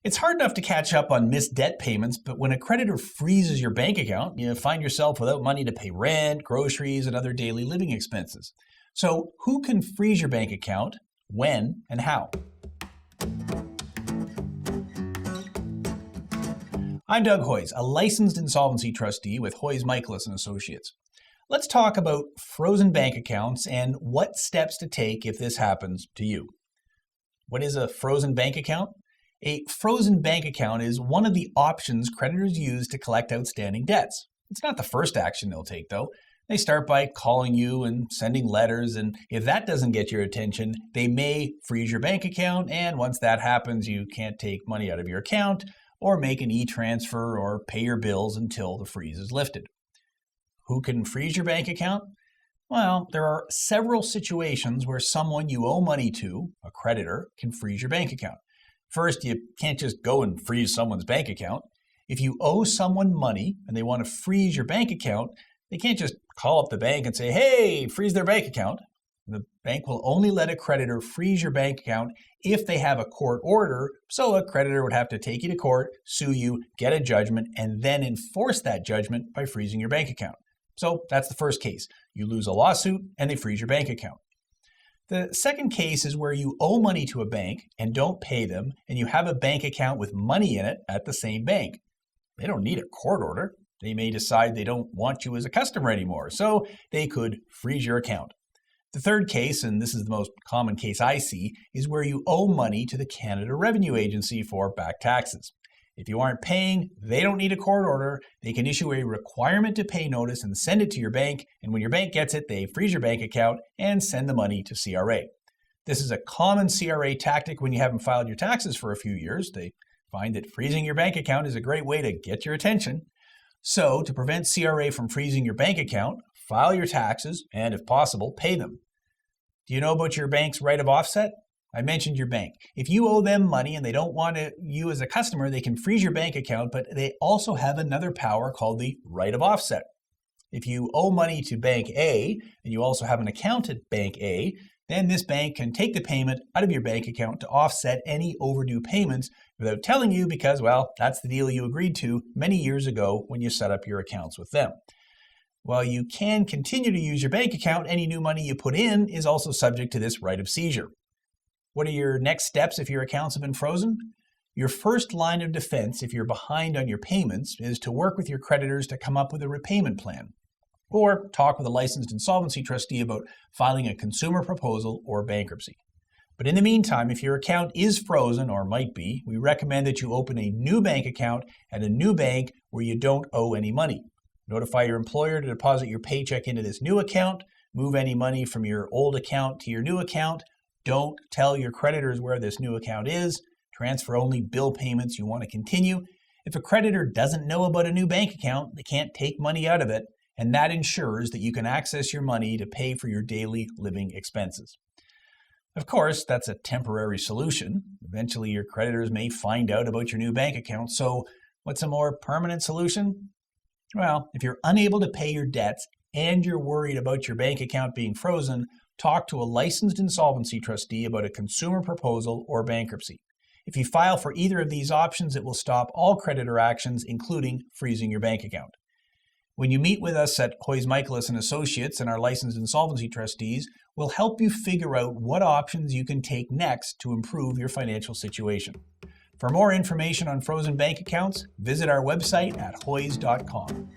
It's hard enough to catch up on missed debt payments, but when a creditor freezes your bank account, you find yourself without money to pay rent, groceries, and other daily living expenses. So, who can freeze your bank account, when, and how? I'm Doug Hoyes, a licensed insolvency trustee with Hoyes Michaelis & Associates. Let's talk about frozen bank accounts and what steps to take if this happens to you. What is a frozen bank account? A frozen bank account is one of the options creditors use to collect outstanding debts. It's not the first action they'll take, though. They start by calling you and sending letters, and if that doesn't get your attention, they may freeze your bank account, and once that happens, you can't take money out of your account or make an e-transfer or pay your bills until the freeze is lifted. Who can freeze your bank account? Well, there are several situations where someone you owe money to, a creditor, can freeze your bank account. First, you can't just go and freeze someone's bank account. If you owe someone money and they want to freeze your bank account, they can't just call up the bank and say, hey, freeze their bank account. The bank will only let a creditor freeze your bank account if they have a court order, so a creditor would have to take you to court, sue you, get a judgment, and then enforce that judgment by freezing your bank account. So that's the first case. You lose a lawsuit and they freeze your bank account. The second case is where you owe money to a bank and don't pay them, and you have a bank account with money in it at the same bank. They don't need a court order. They may decide they don't want you as a customer anymore, so they could freeze your account. The third case, and this is the most common case I see, is where you owe money to the Canada Revenue Agency for back taxes. If you aren't paying, they don't need a court order. They can issue a requirement to pay notice and send it to your bank, and when your bank gets it, they freeze your bank account and send the money to CRA. This is a common CRA tactic when you haven't filed your taxes for a few years. They find that freezing your bank account is a great way to get your attention. So, to prevent CRA from freezing your bank account, file your taxes and, if possible, pay them. Do you know about your bank's right of offset? I mentioned your bank. If you owe them money and they don't want you as a customer, they can freeze your bank account, but they also have another power called the right of offset. If you owe money to Bank A and you also have an account at Bank A, then this bank can take the payment out of your bank account to offset any overdue payments without telling you because, well, that's the deal you agreed to many years ago when you set up your accounts with them. While you can continue to use your bank account, any new money you put in is also subject to this right of seizure. What are your next steps if your accounts have been frozen? Your first line of defense if you're behind on your payments is to work with your creditors to come up with a repayment plan, or talk with a licensed insolvency trustee about filing a consumer proposal or bankruptcy. But in the meantime, if your account is frozen, or might be, we recommend that you open a new bank account at a new bank where you don't owe any money. Notify your employer to deposit your paycheck into this new account, move any money from your old account to your new account. Don't tell your creditors where this new account is. Transfer only bill payments you want to continue. If a creditor doesn't know about a new bank account, they can't take money out of it, and that ensures that you can access your money to pay for your daily living expenses. Of course, that's a temporary solution. Eventually, your creditors may find out about your new bank account, so what's a more permanent solution? Well, if you're unable to pay your debts and you're worried about your bank account being frozen, talk to a licensed insolvency trustee about a consumer proposal or bankruptcy. If you file for either of these options, it will stop all creditor actions, including freezing your bank account. When you meet with us at Hoyes Michaelis & Associates and our licensed insolvency trustees, we'll help you figure out what options you can take next to improve your financial situation. For more information on frozen bank accounts, visit our website at hoyes.com.